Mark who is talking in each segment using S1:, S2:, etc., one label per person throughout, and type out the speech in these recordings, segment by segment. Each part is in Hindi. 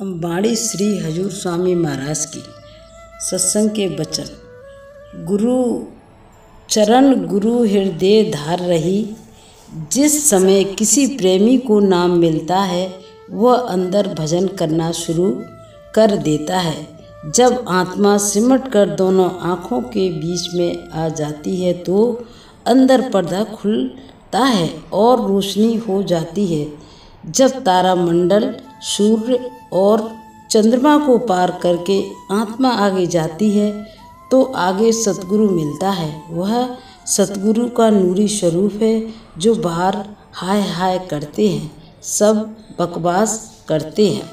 S1: वाणी श्री हजूर स्वामी महाराज की सत्संग के वचन। गुरु चरण गुरु हृदय धार रही। जिस समय किसी प्रेमी को नाम मिलता है वह अंदर भजन करना शुरू कर देता है। जब आत्मा सिमट कर दोनों आँखों के बीच में आ जाती है तो अंदर पर्दा खुलता है और रोशनी हो जाती है। जब तारामंडल, सूर्य और चंद्रमा को पार करके आत्मा आगे जाती है तो आगे सतगुरु मिलता है। वह सतगुरु का नूरी स्वरूप है जो बाहर हाय हाय करते हैं, सब बकवास करते हैं।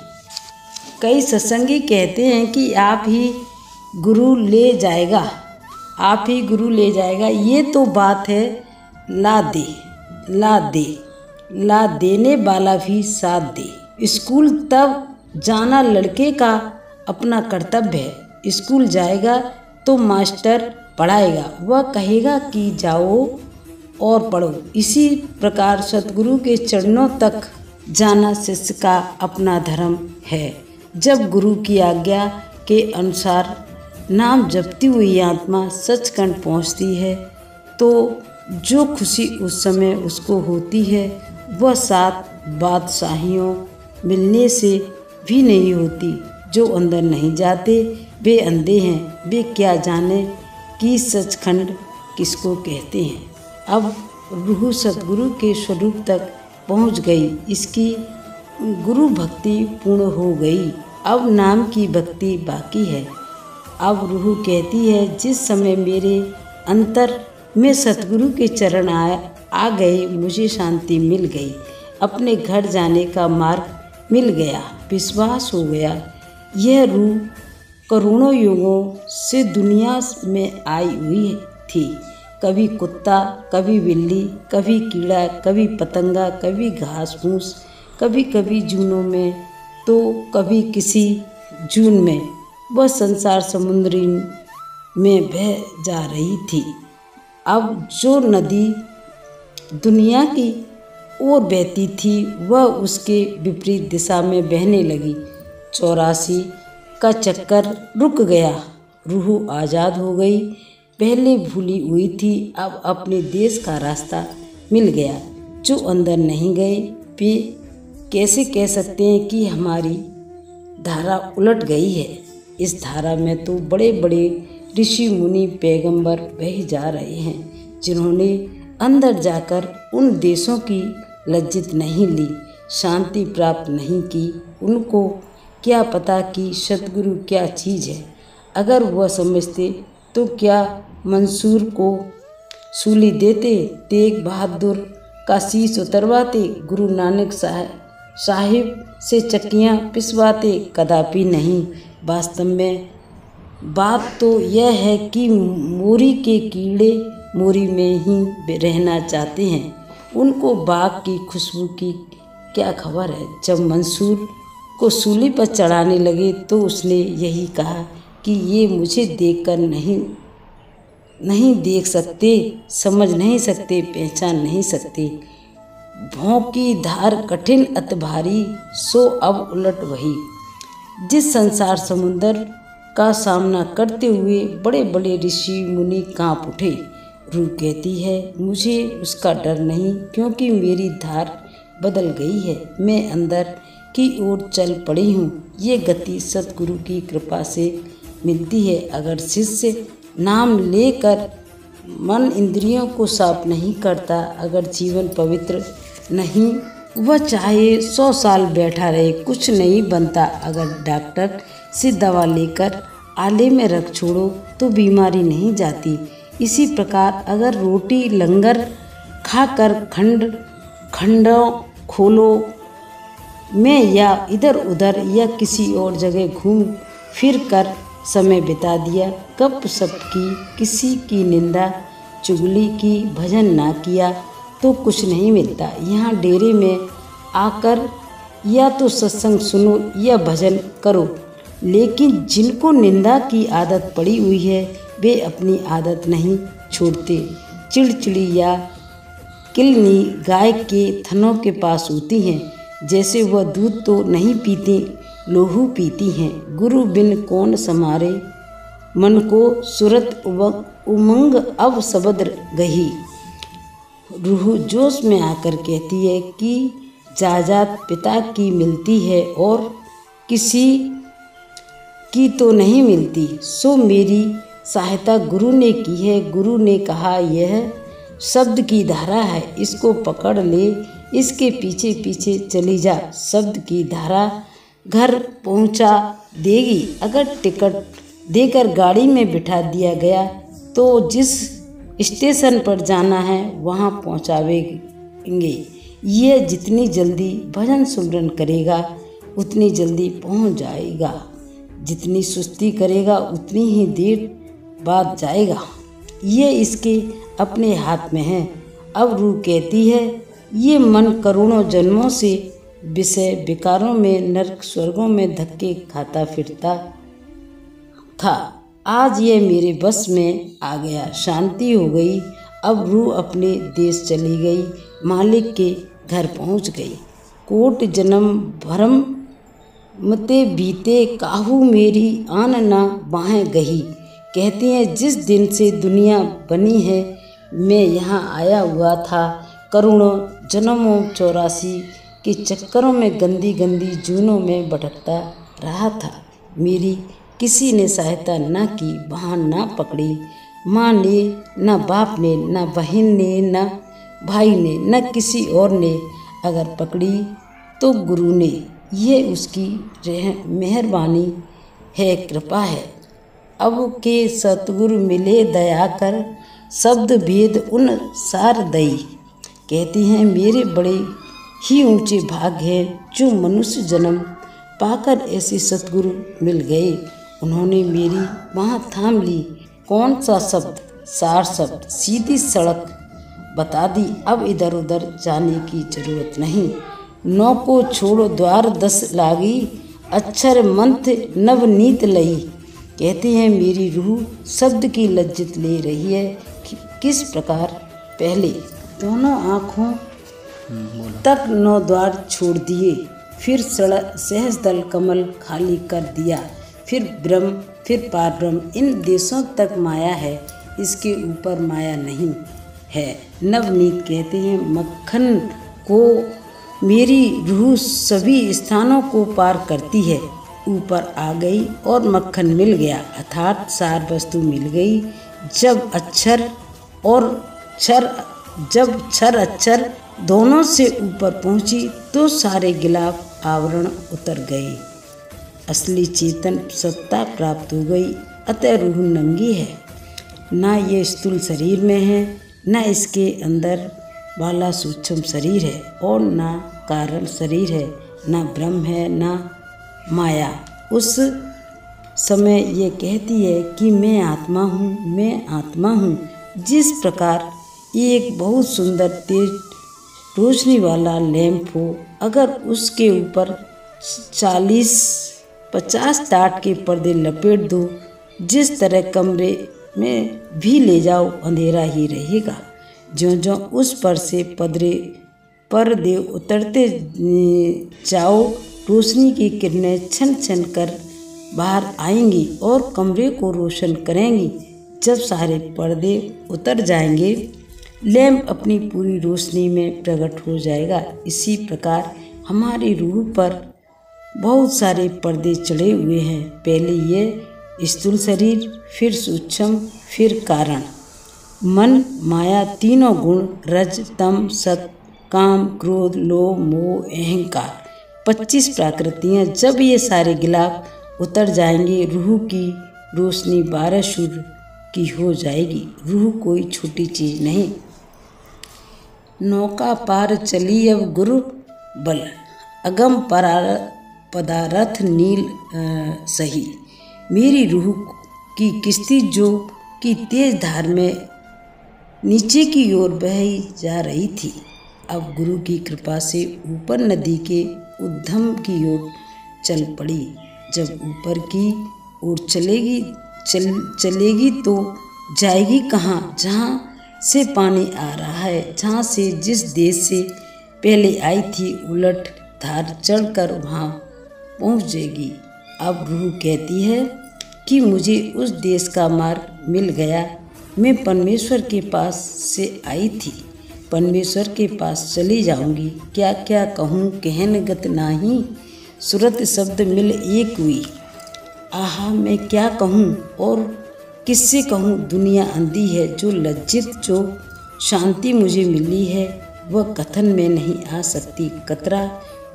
S1: कई सत्संगी कहते हैं कि आप ही गुरु ले जाएगा, आप ही गुरु ले जाएगा। ये तो बात है ला देने वाला भी साथ दे। स्कूल तब जाना लड़के का अपना कर्तव्य है। स्कूल जाएगा तो मास्टर पढ़ाएगा, वह कहेगा कि जाओ और पढ़ो। इसी प्रकार सतगुरु के चरणों तक जाना शिष्य का अपना धर्म है। जब गुरु की आज्ञा के अनुसार नाम जपती हुई आत्मा सचखंड पहुँचती है तो जो खुशी उस समय उसको होती है वह 7 बादशाहियों मिलने से भी नहीं होती। जो अंदर नहीं जाते वे अंधे हैं, वे क्या जाने कि सचखंड किसको कहते हैं। अब रूह सतगुरु के स्वरूप तक पहुंच गई, इसकी गुरु भक्ति पूर्ण हो गई। अब नाम की भक्ति बाकी है। अब रूह कहती है जिस समय मेरे अंतर में सतगुरु के चरण आ गए मुझे शांति मिल गई, अपने घर जाने का मार्ग मिल गया, विश्वास हो गया। यह रूह करोड़ों युगों से दुनिया में आई हुई थी। कभी कुत्ता, कभी बिल्ली, कभी कीड़ा, कभी पतंगा, कभी घास फूस, कभी कभी जूनों में तो कभी किसी जून में वह संसार समुद्री में बह जा रही थी। अब जो नदी दुनिया की ओर बहती थी वह उसके विपरीत दिशा में बहने लगी। 84 का चक्कर रुक गया, रूह आज़ाद हो गई। पहले भूली हुई थी, अब अपने देश का रास्ता मिल गया। जो अंदर नहीं गए वे कैसे कह सकते हैं कि हमारी धारा उलट गई है। इस धारा में तो बड़े बड़े ऋषि मुनि पैगंबर बह जा रहे हैं जिन्होंने अंदर जाकर उन देशों की लज्जित नहीं ली, शांति प्राप्त नहीं की। उनको क्या पता कि सतगुरु क्या चीज़ है। अगर वह समझते तो क्या मंसूर को सूली देते, तेग बहादुर का शीश उतरवाते, गुरु नानक साहिब से चक्कियाँ पिसवाते? कदापि नहीं। वास्तव में बात तो यह है कि मोरी के कीड़े मोरी में ही रहना चाहते हैं, उनको बाग की खुशबू की क्या खबर है। जब मंसूर को सूली पर चढ़ाने लगे तो उसने यही कहा कि ये मुझे देखकर नहीं देख सकते, समझ नहीं सकते, पहचान नहीं सकते। भौं की धार कठिन अत भारी, सो अब उलट वही। जिस संसार समुद्र का सामना करते हुए बड़े बड़े ऋषि मुनि कांप उठे, रूह कहती है मुझे उसका डर नहीं, क्योंकि मेरी धार बदल गई है। मैं अंदर की ओर चल पड़ी हूँ। ये गति सतगुरु की कृपा से मिलती है। अगर शिष्य नाम लेकर मन इंद्रियों को साफ नहीं करता, अगर जीवन पवित्र नहीं, वह चाहे 100 साल बैठा रहे कुछ नहीं बनता। अगर डॉक्टर से दवा लेकर आले में रख छोड़ो तो बीमारी नहीं जाती। इसी प्रकार अगर रोटी लंगर खाकर खंडों खोलों में या इधर उधर या किसी और जगह घूम फिर कर समय बिता दिया, गपशप की, किसी की निंदा चुगली की, भजन ना किया तो कुछ नहीं मिलता। यहाँ डेरे में आकर या तो सत्संग सुनो या भजन करो, लेकिन जिनको निंदा की आदत पड़ी हुई है वे अपनी आदत नहीं छोड़ते। चिड़चिड़ी या किलनी गाय के थनों के पास होती हैं। जैसे वह दूध तो नहीं पीती लोहू पीती हैं। गुरु बिन कौन समारे, मन को सुरत उमंग अब शब्द गही। रूह जोश में आकर कहती है कि जायदाद पिता की मिलती है और किसी की तो नहीं मिलती, सो मेरी सहायता गुरु ने की है। गुरु ने कहा, यह शब्द की धारा है, इसको पकड़ ले, इसके पीछे पीछे चली जा। शब्द की धारा घर पहुंचा देगी। अगर टिकट देकर गाड़ी में बिठा दिया गया तो जिस स्टेशन पर जाना है वहां पहुंचावेंगे। ये जितनी जल्दी भजन सुमरन करेगा उतनी जल्दी पहुंच जाएगा, जितनी सुस्ती करेगा उतनी ही देर बाद जाएगा। ये इसके अपने हाथ में है। अब रूह कहती है, ये मन करोड़ों जन्मों से विषय विकारों में नरक स्वर्गों में धक्के खाता फिरता था, आज ये मेरे बस में आ गया, शांति हो गई। अब रूह अपने देश चली गई, मालिक के घर पहुंच गई। कोट जन्म भरम मते बीते, काहू मेरी आन ना बाहें गही। कहती हैं, जिस दिन से दुनिया बनी है मैं यहाँ आया हुआ था। करोड़ों जन्मों 84 के चक्करों में गंदी गंदी जूनों में भटकता रहा था। मेरी किसी ने सहायता न की, वहाँ ना पकड़ी। माँ ने, न बाप ने, न बहन ने, न भाई ने, न किसी और ने। अगर पकड़ी तो गुरु ने। ये उसकी मेहरबानी है, कृपा है। अब के सतगुरु मिले दया कर, शब्द भेद उन सार दई। कहती हैं, मेरे बड़े ही ऊंचे भाग्य हैं जो मनुष्य जन्म पाकर ऐसे सतगुरु मिल गए। उन्होंने मेरी वहाँ थाम ली। कौन सा शब्द, सार शब्द, सीधी सड़क बता दी। अब इधर उधर जाने की जरूरत नहीं। 9 को छोड़ो द्वार 10 लागी, अक्षर मंत्र नवनीत लई। कहते हैं, मेरी रूह शब्द की लज्जत ले रही है। किस प्रकार पहले दोनों आँखों तक 9 द्वार छोड़ दिए, फिर सहज दल कमल खाली कर दिया, फिर ब्रह्म, फिर पारब्रह्म। इन देशों तक माया है, इसके ऊपर माया नहीं है। नवनीत कहते हैं, मक्खन को मेरी रूह सभी स्थानों को पार करती है। ऊपर आ गई और मक्खन मिल गया, अर्थात सार वस्तु मिल गई। जब अक्षर और क्षर अक्षर दोनों से ऊपर पहुंची तो सारे गिलाफ आवरण उतर गए। असली चेतन सत्ता प्राप्त हो गई। अतः रूह नंगी है, ना ये स्थूल शरीर में है, ना इसके अंदर वाला सूक्ष्म शरीर है, और ना कारण शरीर है, ना ब्रह्म है, ना माया। उस समय ये कहती है कि मैं आत्मा हूँ, मैं आत्मा हूँ। जिस प्रकार एक बहुत सुंदर तेज रोशनी वाला लैंप हो, अगर उसके ऊपर 40-50 टाट के पर्दे लपेट दो, जिस तरह कमरे में भी ले जाओ अंधेरा ही रहेगा। ज्यों-ज्यों उस पर से पर्दे उतरते जाओ, रोशनी की किरणें छन छन कर बाहर आएंगी और कमरे को रोशन करेंगी। जब सारे पर्दे उतर जाएंगे, लैंप अपनी पूरी रोशनी में प्रकट हो जाएगा। इसी प्रकार हमारी रूह पर बहुत सारे पर्दे चढ़े हुए हैं। पहले ये स्थूल शरीर, फिर सूक्ष्म, फिर कारण, मन, माया, तीनों गुण, रज, तम, सत, काम, क्रोध, लोभ, मोह, अहंकार, 25 प्रकृतियाँ। जब ये सारे गिलाफ उतर जाएंगे, रूह की रोशनी 12 सूर्य की हो जाएगी। रूह कोई छोटी चीज नहीं। नौका पार चली अब गुरु बल, अगम पदारथ नील सही। मेरी रूह की किश्ती जो कि तेज धार में नीचे की ओर बही जा रही थी, अब गुरु की कृपा से ऊपर नदी के उद्गम की ओर चल पड़ी। जब ऊपर की ओर चलेगी तो जाएगी कहाँ? जहाँ से पानी आ रहा है, जहाँ से जिस देश से पहले आई थी, उलट धार चढ़कर वहाँ पहुंच जाएगी। अब रूह कहती है कि मुझे उस देश का मार्ग मिल गया। मैं परमेश्वर के पास से आई थी, परमेश्वर के पास चली जाऊंगी। क्या क्या कहूँ कहन गत नाही, सूरत शब्द मिल एक हुई। आहा मैं क्या कहूँ और किससे कहूँ, दुनिया अंधी है। जो लज्जित जो शांति मुझे मिली है वह कथन में नहीं आ सकती। कतरा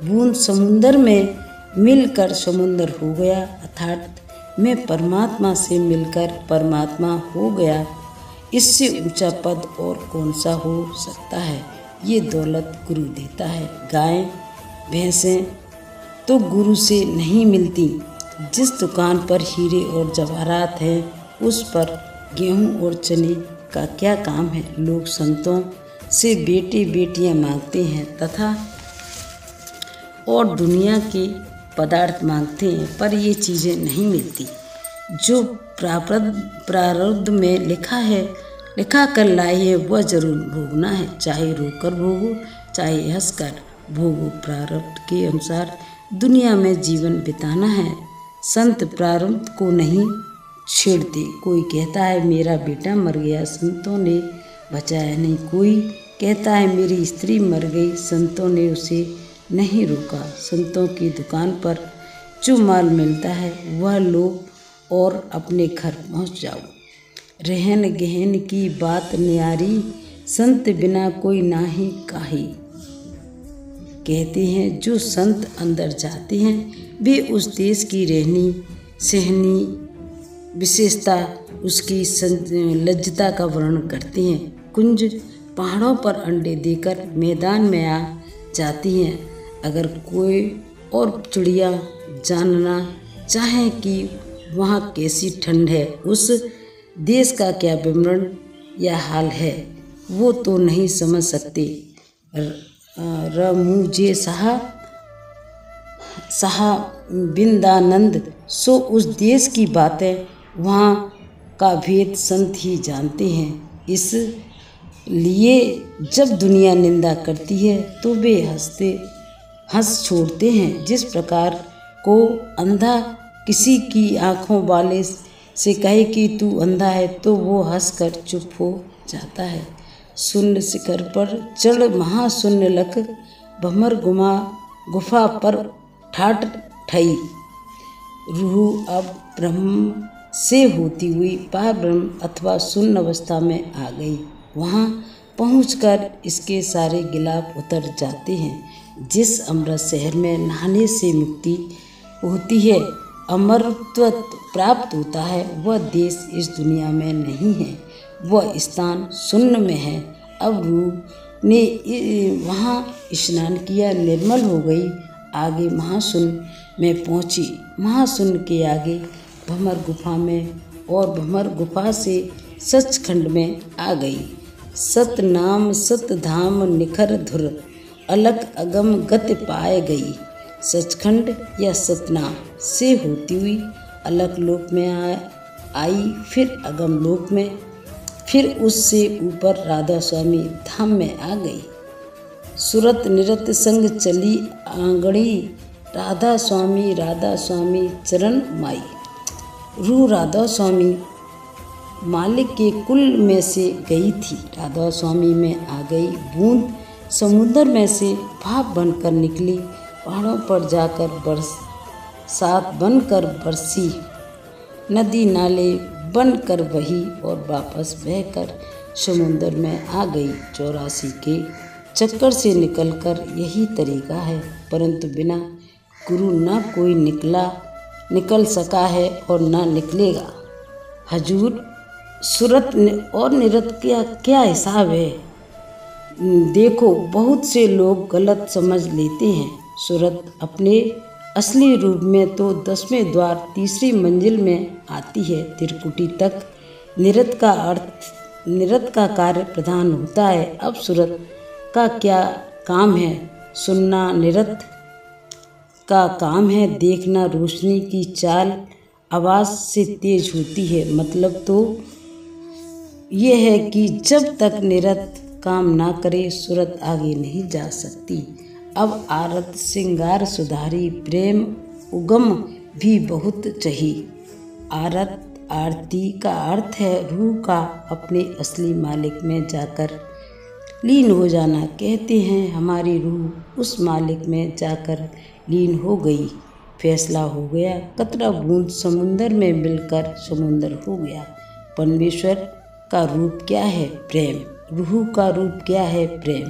S1: बूंद समुंदर में मिलकर समुंदर हो गया, अर्थात मैं परमात्मा से मिलकर परमात्मा हो गया। इससे ऊंचा पद और कौन सा हो सकता है। ये दौलत गुरु देता है। गायें भैंसें तो गुरु से नहीं मिलती। जिस दुकान पर हीरे और जवाहरात हैं उस पर गेहूं और चने का क्या काम है। लोग संतों से बेटे बेटियां मांगते हैं तथा और दुनिया के पदार्थ मांगते हैं, पर ये चीज़ें नहीं मिलती। जो प्रारब्ध में लिखा कर लाए है वह जरूर भोगना है, चाहे रोकर भोगो चाहे हंसकर भोगो। प्रारब्ध के अनुसार दुनिया में जीवन बिताना है। संत प्रारब्ध को नहीं छेड़ते। कोई कहता है मेरा बेटा मर गया, संतों ने बचाया नहीं। कोई कहता है मेरी स्त्री मर गई, संतों ने उसे नहीं रोका। संतों की दुकान पर जो माल मिलता है वह लो और अपने घर पहुंच जाओ। रहन गहन की बात न्यारी, संत बिना कोई नाही काही। कहते हैं जो संत अंदर जाते हैं वे उस देश की रहनी सहनी विशेषता उसकी लज्जता का वर्णन करते हैं। कुंज पहाड़ों पर अंडे देकर मैदान में आ जाती हैं। अगर कोई और चिड़िया जानना चाहे कि वहाँ कैसी ठंड है, उस देश का क्या विवरण या हाल है, वो तो नहीं समझ सकते। मुझे सहा बिंदानंद सो उस देश की बातें वहाँ का भेद संत ही जानते हैं। इसलिए जब दुनिया निंदा करती है तो वे हंस छोड़ते हैं। जिस प्रकार को अंधा किसी की आँखों वाले से कहे कि तू अंधा है तो वो हंसकर चुप हो जाता है। शून्य शिखर पर चढ़ महाशून्य लख, भमर गुफा पर ठाठ ठई। रूह अब ब्रह्म से होती हुई पार ब्रह्म अथवा शून्य अवस्था में आ गई। वहाँ पहुंचकर इसके सारे गिलाफ उतर जाते हैं। जिस अमृत शहर में नहाने से मुक्ति होती है, अमरत्व प्राप्त होता है, वह देश इस दुनिया में नहीं है, वह स्थान शून्य में है। अब रूह ने वहाँ स्नान किया, निर्मल हो गई, आगे महाशून्य में पहुँची। महाशून्य के आगे भमर गुफा में और भमर गुफा से सचखंड में आ गई। सत नाम सत धाम निखर धुर, अलग अगम गति पाए गई। सचखंड या सतनाम से होती हुई अलग लोक में आई, फिर अगम लोक में, फिर उससे ऊपर राधा स्वामी धाम में आ गई। सुरत निरत संग चली आंगड़ी, राधा स्वामी चरण माई। रूह राधा स्वामी मालिक के कुल में से गई थी, राधा स्वामी में आ गई। बूंद समुद्र में से भाप बनकर निकली, पहाड़ों पर जाकर बरसात बनकर बरसी, नदी नाले बनकर बही और वापस बहकर समुद्र में आ गई। 84 के चक्कर से निकलकर यही तरीका है, परंतु बिना गुरु न कोई निकल सका है और न निकलेगा। हजूर सूरत और निरत क्या हिसाब है। देखो बहुत से लोग गलत समझ लेते हैं। सूरत अपने असली रूप में तो 10वें द्वार तीसरी मंजिल में आती है। त्रिकुटी तक निरत का कार्य प्रधान होता है। अब सूरत का क्या काम है? सुनना निरत का काम है, देखना रोशनी की चाल आवाज़ से तेज होती है। मतलब तो ये है कि जब तक निरत काम ना करे सूरत आगे नहीं जा सकती। अब आरत श्रृंगार सुधारी, प्रेम उगम भी बहुत चाहिए। आरती का अर्थ है रूह का अपने असली मालिक में जाकर लीन हो जाना। कहते हैं हमारी रूह उस मालिक में जाकर लीन हो गई, फैसला हो गया, कतरा बूंद समुंदर में मिलकर समुंदर हो गया। परमेश्वर का रूप क्या है? प्रेम। रूह का रूप क्या है? प्रेम।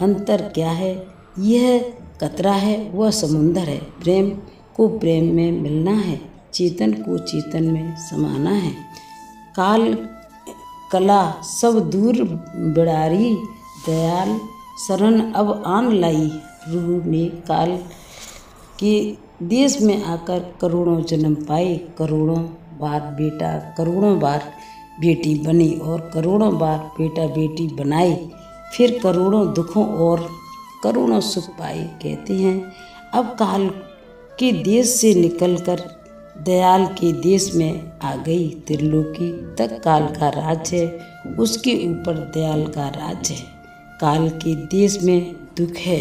S1: अंतर क्या है? यह कतरा है, वह समुंदर है। प्रेम को प्रेम में मिलना है, चेतन को चेतन में समाना है। काल कला सब दूर बिड़ारी, दयाल शरण अब आन लाई। रूह ने काल के देश में आकर करोड़ों जन्म पाए, करोड़ों बार बेटा करोड़ों बार बेटी बनी और करोड़ों बार बेटा बेटी बनाए, फिर करोड़ों दुखों और करोड़ों सुख पाए। कहते हैं अब काल के देश से निकलकर दयाल के देश में आ गई। त्रिलोकी तक काल का राज है, उसके ऊपर दयाल का राज है। काल के देश में दुख है,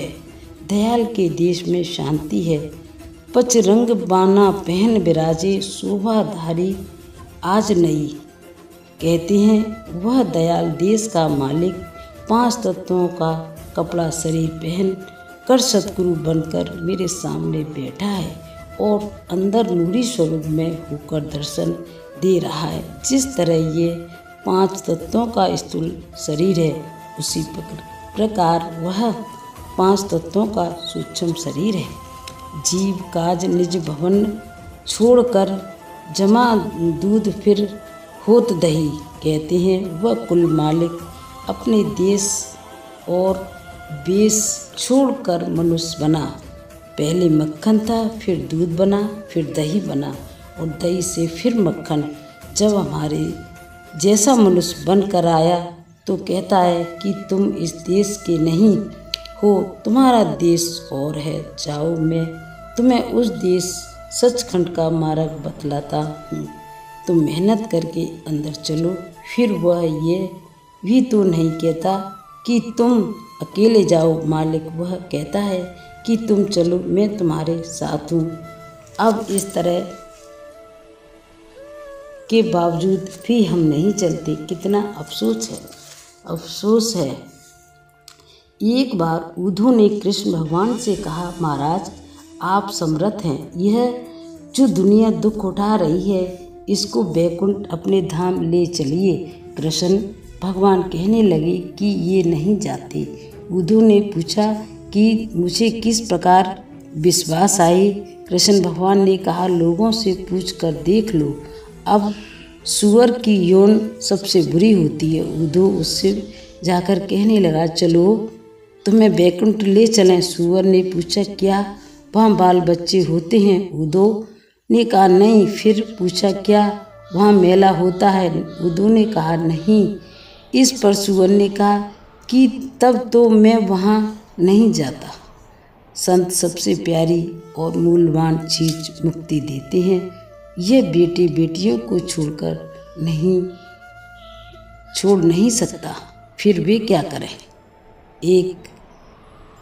S1: दयाल के देश में शांति है। पचरंग बाना पहन विराजे, शोभाधारी आज नई। कहते हैं वह दयाल देश का मालिक 5 तत्वों का कपड़ा शरीर पहन कर सतगुरु बनकर मेरे सामने बैठा है और अंदर नूरी स्वरूप में होकर दर्शन दे रहा है। जिस तरह ये 5 तत्वों का स्थूल शरीर है, उसी प्रकार वह 5 तत्वों का सूक्ष्म शरीर है। जीव काज निज भवन छोड़कर जमा दूध फिर होत दही। कहते हैं वह कुल मालिक अपने देश और बेस छोड़कर मनुष्य बना। पहले मक्खन था, फिर दूध बना, फिर दही बना और दही से फिर मक्खन। जब हमारे जैसा मनुष्य बनकर आया तो कहता है कि तुम इस देश के नहीं हो, तुम्हारा देश और है, जाओ मैं तुम्हें उस देश सचखंड का मार्ग बतलाता हूँ, तुम मेहनत करके अंदर चलो। फिर वह ये भी तो नहीं कहता कि तुम अकेले जाओ, मालिक वह कहता है कि तुम चलो, मैं तुम्हारे साथ हूँ। अब इस तरह के बावजूद भी हम नहीं चलते, कितना अफसोस है। एक बार उद्धव ने कृष्ण भगवान से कहा, महाराज आप समर्थ हैं, यह जो दुनिया दुख उठा रही है इसको बैकुंठ अपने धाम ले चलिए। कृष्ण भगवान कहने लगे कि ये नहीं जाते। उद्धव ने पूछा कि मुझे किस प्रकार विश्वास आए। कृष्ण भगवान ने कहा, लोगों से पूछ कर देख लो, अब सुअर की यौन सबसे बुरी होती है। उद्धव उससे जाकर कहने लगा, चलो तुम्हें बैकुंठ ले चलें। सुअर ने पूछा, क्या वहाँ बाल बच्चे होते हैं? उद्धव ने कहा, नहीं। फिर पूछा, क्या वहाँ मेला होता है? उद्धव ने कहा, नहीं। इस पर सुअर ने कहा कि तब तो मैं वहाँ नहीं जाता। संत सबसे प्यारी और मूल्यवान चीज मुक्ति देते हैं, यह बेटे बेटियों को छोड़ नहीं सकता, फिर वे क्या करें। एक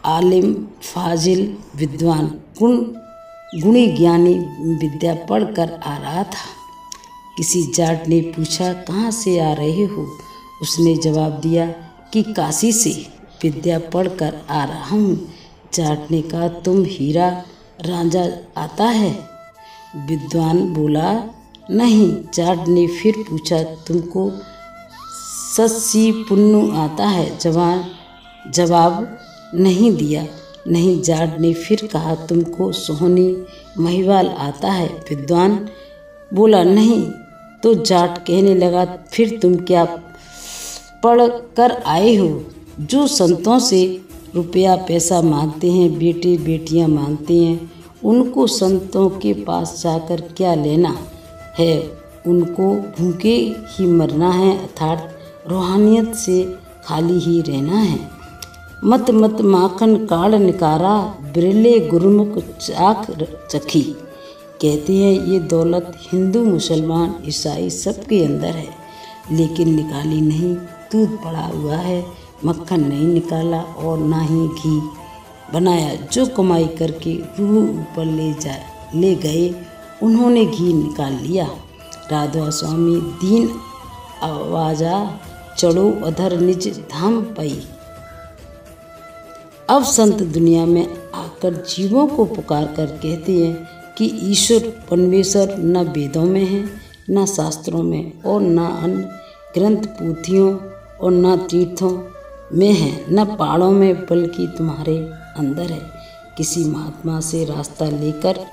S1: आलिम फाजिल विद्वान गुणी ज्ञानी विद्या पढ़कर आ रहा था। किसी जाट ने पूछा, कहाँ से आ रहे हो? उसने जवाब दिया कि काशी से विद्या पढ़कर आ रहा हूँ। जाट ने कहा, तुम हीरा रांझा आता है? विद्वान बोला, नहीं। जाट ने फिर पूछा, तुमको सस्सी पुन्नू आता है? जवाब नहीं दिया। नहीं। जाट ने फिर कहा, तुमको सोहनी महिवाल आता है? विद्वान बोला, नहीं। तो जाट कहने लगा, फिर तुम क्या पढ़ कर आए हो? जो संतों से रुपया पैसा मांगते हैं, बेटे बेटियां मांगते हैं, उनको संतों के पास जाकर क्या लेना है? उनको भूखे ही मरना है, अर्थात रूहानियत से खाली ही रहना है। मत माखन काढ़ निकारा, बिरले गुरुमुख चाख चखी। कहते हैं ये दौलत हिंदू मुसलमान ईसाई सबके अंदर है, लेकिन निकाली नहीं। दूध पड़ा हुआ है, मक्खन नहीं निकाला और ना ही घी बनाया। जो कमाई करके रूह ऊपर ले ले गए। उन्होंने घी निकाल लिया। राधा स्वामी दीन आवाजा चढ़ो अधर निज धाम पई। अब संत दुनिया में आकर जीवों को पुकार कर कहते हैं कि ईश्वर परमेश्वर न वेदों में है, न शास्त्रों में, और न अन्य ग्रंथ पोथियों और न तीर्थों में है, न पहाड़ों में, बल्कि तुम्हारे अंदर है। किसी महात्मा से रास्ता लेकर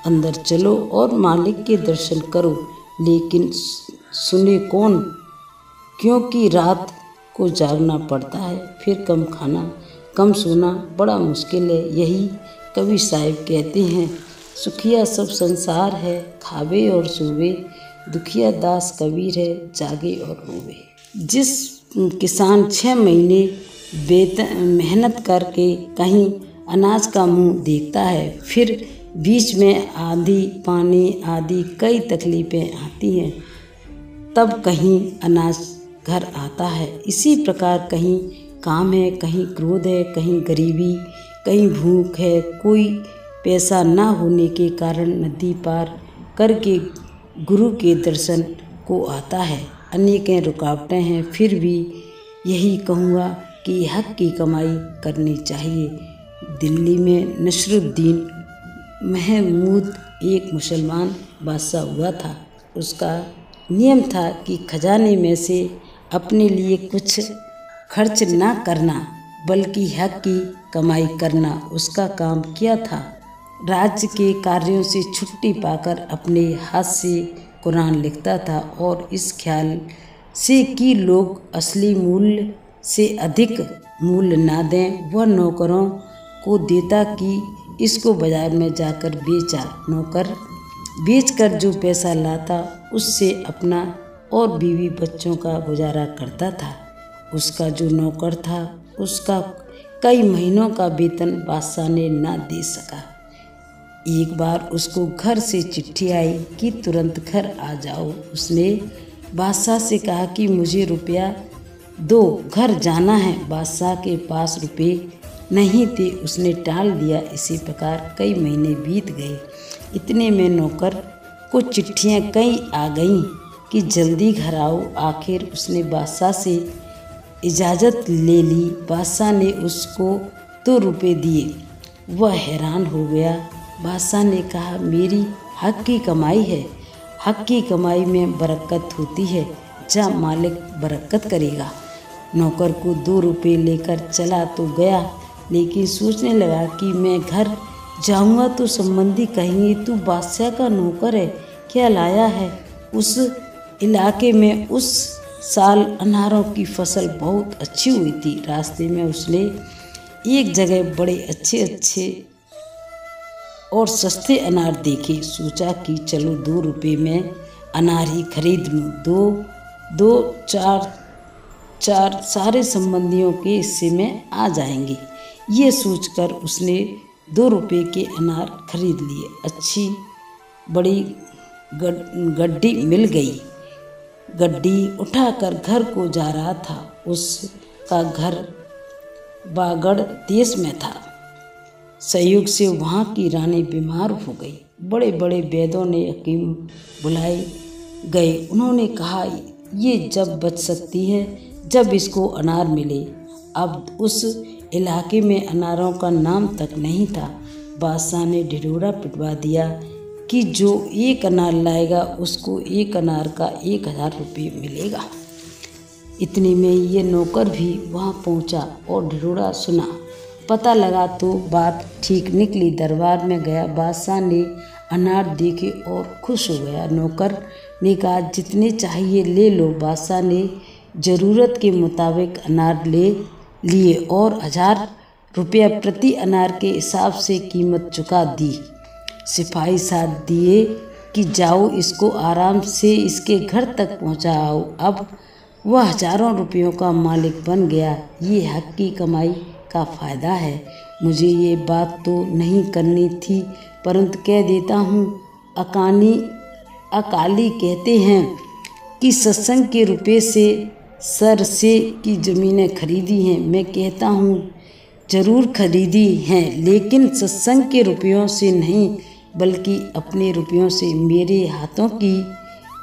S1: अंदर चलो और मालिक के दर्शन करो, लेकिन सुने कौन? क्योंकि रात को जागना पड़ता है, फिर कम खाना कम सोना बड़ा मुश्किल है। यही कवि साहिब कहते हैं, सुखिया सब संसार है, खावे और सोवे, दुखिया दास कबीर है, जागे और रोवे। जिस किसान 6 महीने मेहनत करके कहीं अनाज का मुंह देखता है, फिर बीच में आंधी पानी आदि कई तकलीफ़ें आती हैं, तब कहीं अनाज घर आता है। इसी प्रकार कहीं काम है, कहीं क्रोध है, कहीं गरीबी, कहीं भूख है। कोई पैसा ना होने के कारण नदी पार करके गुरु के दर्शन को आता है। अनेकें रुकावटें हैं, फिर भी यही कहूँगा कि हक की कमाई करनी चाहिए। दिल्ली में नसरुद्दीन महमूद एक मुसलमान बादशाह हुआ था। उसका नियम था कि खजाने में से अपने लिए कुछ खर्च ना करना, बल्कि हक की कमाई करना उसका काम क्या था। राज्य के कार्यों से छुट्टी पाकर अपने हाथ से कुरान लिखता था और इस ख्याल से कि लोग असली मूल्य से अधिक मूल्य ना दें, वह नौकरों को देता कि इसको बाजार में जाकर बेचा। नौकर बेचकर जो पैसा लाता उससे अपना और बीवी बच्चों का गुजारा करता था। उसका जो नौकर था उसका कई महीनों का वेतन बादशाह ने ना दे सका। एक बार उसको घर से चिट्ठी आई कि तुरंत घर आ जाओ। उसने बादशाह से कहा कि मुझे रुपया दो, घर जाना है। बादशाह के पास रुपये नहीं थे, उसने टाल दिया। इसी प्रकार कई महीने बीत गए। इतने में नौकर को चिट्ठियाँ कई आ गईं कि जल्दी घर आओ। आखिर उसने बादशाह से इजाज़त ले ली। बादशाह ने उसको 2 रुपये दिए। वह हैरान हो गया। बादशाह ने कहा, मेरी हक की कमाई है, हक की कमाई में बरकत होती है, जा मालिक बरकत करेगा। नौकर को 2 रुपये लेकर चला तो गया, लेकिन सोचने लगा कि मैं घर जाऊंगा तो संबंधी कहेंगे तू बादशाह का नौकर है, क्या लाया है। उस इलाके में उस साल अनारों की फसल बहुत अच्छी हुई थी। रास्ते में उसने एक जगह बड़े अच्छे और सस्ते अनार देखे। सोचा कि चलो 2 रुपये में अनार ही खरीद लूँ। दो चार सारे संबंधियों के हिस्से में आ जाएंगे। ये सोचकर उसने 2 रुपये के अनार खरीद लिए। अच्छी बड़ी गड्डी मिल गई। गड्डी उठाकर घर को जा रहा था। उसका घर बागड़ देश में था। संयोग से वहाँ की रानी बीमार हो गई। बड़े बड़े वैद्यों ने हकीम बुलाए गए। उन्होंने कहा, ये जब बच सकती है जब इसको अनार मिले। अब उस इलाके में अनारों का नाम तक नहीं था। बादशाह ने ढिढोरा पिटवा दिया कि जो 1 अनार लाएगा उसको 1 अनार का 1000 रुपये मिलेगा। इतने में ये नौकर भी वहाँ पहुँचा और ढिढोरा सुना। पता लगा तो बात ठीक निकली। दरबार में गया। बादशाह ने अनार देखे और खुश हो गया। नौकर ने कहा, जितने चाहिए ले लो। बादशाह ने ज़रूरत के मुताबिक अनार ले लिए और 1000 रुपया प्रति अनार के हिसाब से कीमत चुका दी। सिपाही साथ दिए कि जाओ इसको आराम से इसके घर तक पहुँचाओ। अब वह हजारों रुपयों का मालिक बन गया। ये हक की कमाई का फ़ायदा है। मुझे ये बात तो नहीं करनी थी, परंतु कह देता हूँ। अकाली कहते हैं कि सत्संग के रुपये से सर से की ज़मीनें खरीदी हैं। मैं कहता हूँ ज़रूर खरीदी हैं, लेकिन सत्संग के रुपयों से नहीं। बल्कि अपने रुपयों से, मेरे हाथों की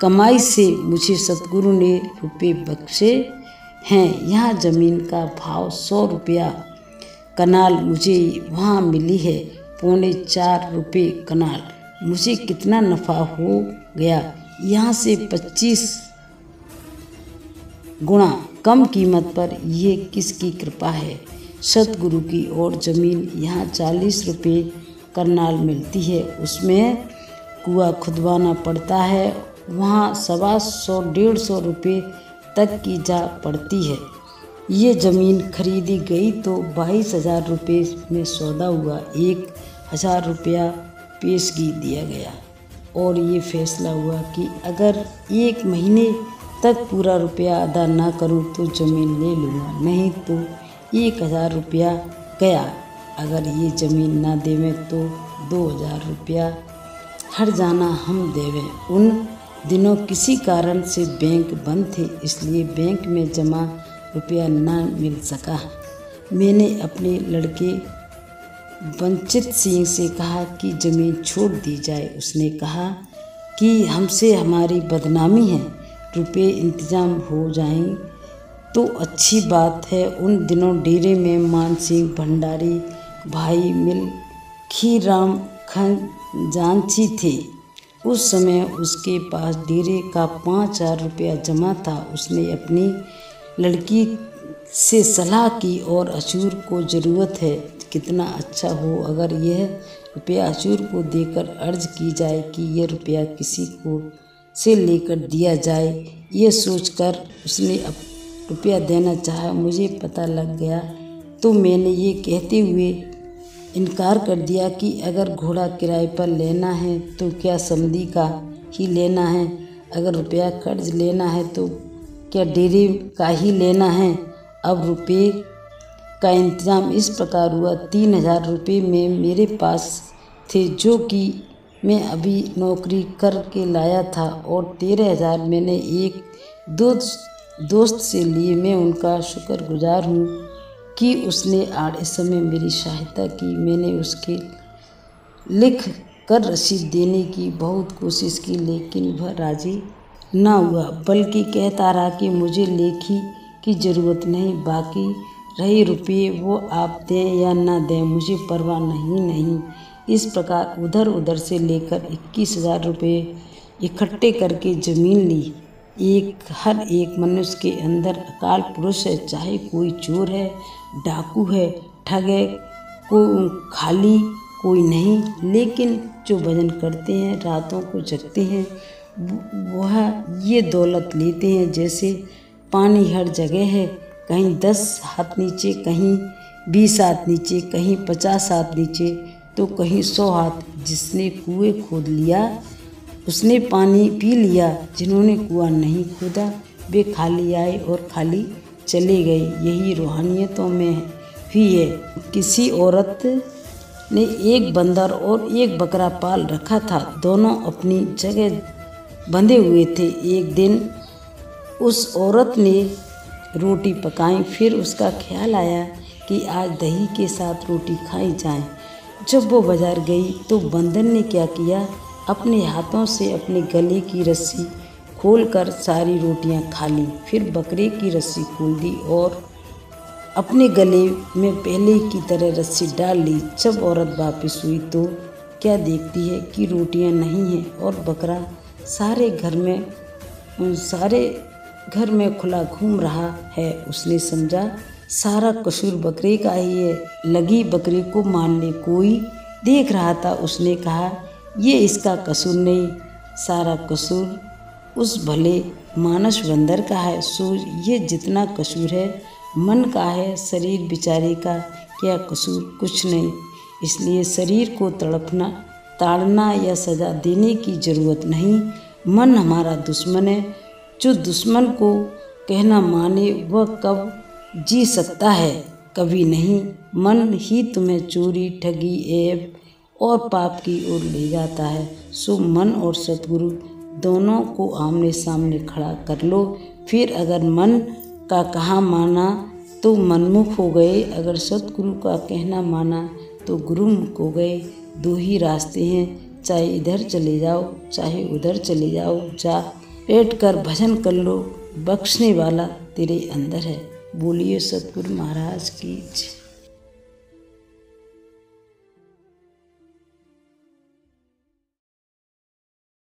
S1: कमाई से मुझे सतगुरु ने रुपये बख्शे हैं। यहाँ ज़मीन का भाव 100 रुपया कनाल मुझे वहाँ मिली है 4.25 रुपये कनाल। मुझे कितना नफ़ा हो गया। यहाँ से 25 गुना कम कीमत पर। ये किसकी कृपा है? सतगुरु की। और ज़मीन यहाँ 40 रुपये कनाल मिलती है, उसमें कुआं खुदवाना पड़ता है। वहाँ 125-150 रुपये तक की जा पड़ती है। ये ज़मीन खरीदी गई तो 22,000 रुपये में सौदा हुआ। 1,000 रुपया पेशगी दिया गया और ये फैसला हुआ कि अगर 1 महीने तक पूरा रुपया अदा ना करूं तो ज़मीन ले लूँगा, नहीं तो 1,000 रुपया गया। अगर ये ज़मीन ना देवें तो 2,000 रुपया हर जाना हम देवें। उन दिनों किसी कारण से बैंक बंद थे, इसलिए बैंक में जमा रुपया ना मिल सका। मैंने अपने लड़के वंचित सिंह से कहा कि ज़मीन छोड़ दी जाए। उसने कहा कि हमसे हमारी बदनामी है, रुपये इंतजाम हो जाएं तो अच्छी बात है। उन दिनों डेरे में मान सिंह भंडारी, भाई मिल खीराम खजांची थे। उस समय उसके पास डेरे का 5,000 रुपया जमा था। उसने अपनी लड़की से सलाह की और अशूर को ज़रूरत है। कितना अच्छा हो अगर यह रुपया अशूर को देकर अर्ज की जाए कि यह रुपया किसी को से लेकर दिया जाए। ये सोचकर उसने अब रुपया देना चाहा। मुझे पता लग गया तो मैंने ये कहते हुए इनकार कर दिया कि अगर घोड़ा किराए पर लेना है तो क्या समधी का ही लेना है, अगर रुपया कर्ज लेना है तो क्या डेरे का ही लेना है। अब रुपये का इंतज़ाम इस प्रकार हुआ। 3,000 रुपये में मेरे पास थे, जो कि मैं अभी नौकरी करके लाया था, और 13,000 मैंने एक दोस्त से लिए। मैं उनका शुक्रगुजार हूँ कि उसने आड़े समय मेरी सहायता की। मैंने उसके लिख कर रसीद देने की बहुत कोशिश की, लेकिन वह राजी ना हुआ, बल्कि कहता रहा कि मुझे लेखी की ज़रूरत नहीं, बाकी रहे रुपये वो आप दें या ना दें मुझे परवाह नहीं। इस प्रकार उधर उधर से लेकर 21,000 रुपये इकट्ठे करके ज़मीन ली। हर एक मनुष्य के अंदर अकाल पुरुष है, चाहे कोई चोर है, डाकू है, ठग है, कोई खाली कोई नहीं, लेकिन जो भजन करते हैं, रातों को जगते हैं, वह ये दौलत लेते हैं। जैसे पानी हर जगह है, कहीं 10 हाथ नीचे, कहीं 20 हाथ नीचे, कहीं 50 हाथ नीचे, तो कहीं 100 हाथ। जिसने कुएं खोद लिया उसने पानी पी लिया, जिन्होंने कुआं नहीं खोदा वे खाली आए और खाली चले गए। यही रूहानियतों में भी है। किसी औरत ने एक बंदर और एक बकरा पाल रखा था, दोनों अपनी जगह बंधे हुए थे। एक दिन उस औरत ने रोटी पकाई, फिर उसका ख्याल आया कि आज दही के साथ रोटी खाई जाए। जब वो बाजार गई तो बंदर ने क्या किया, अपने हाथों से अपने गले की रस्सी खोलकर सारी रोटियां खा ली। फिर बकरे की रस्सी खोल दी और अपने गले में पहले की तरह रस्सी डाल ली। जब औरत वापस हुई तो क्या देखती है कि रोटियां नहीं हैं और बकरा सारे घर में खुला घूम रहा है। उसने समझा सारा कसूर बकरे का ही है, लगी बकरे को मारने। कोई देख रहा था, उसने कहा ये इसका कसूर नहीं, सारा कसूर उस भले मानस बंदर का है। सो ये जितना कसूर है मन का है, शरीर बेचारे का क्या कसूर, कुछ नहीं। इसलिए शरीर को ताड़ना या सजा देने की ज़रूरत नहीं। मन हमारा दुश्मन है, जो दुश्मन को कहना माने वह कब जी सकता है, कभी नहीं। मन ही तुम्हें चोरी, ठगी, ऐब और पाप की ओर ले जाता है। सो मन और सतगुरु दोनों को आमने सामने खड़ा कर लो। फिर अगर मन का कहा माना तो मनमुख हो गए, अगर सतगुरु का कहना माना तो गुरुमुख हो गए। 2 ही रास्ते हैं, चाहे इधर चले जाओ चाहे उधर चले जाओ, जा बैठ कर भजन कर लो, बख्शने वाला तेरे अंदर है। बोलिए सतगुरु महाराज की जय।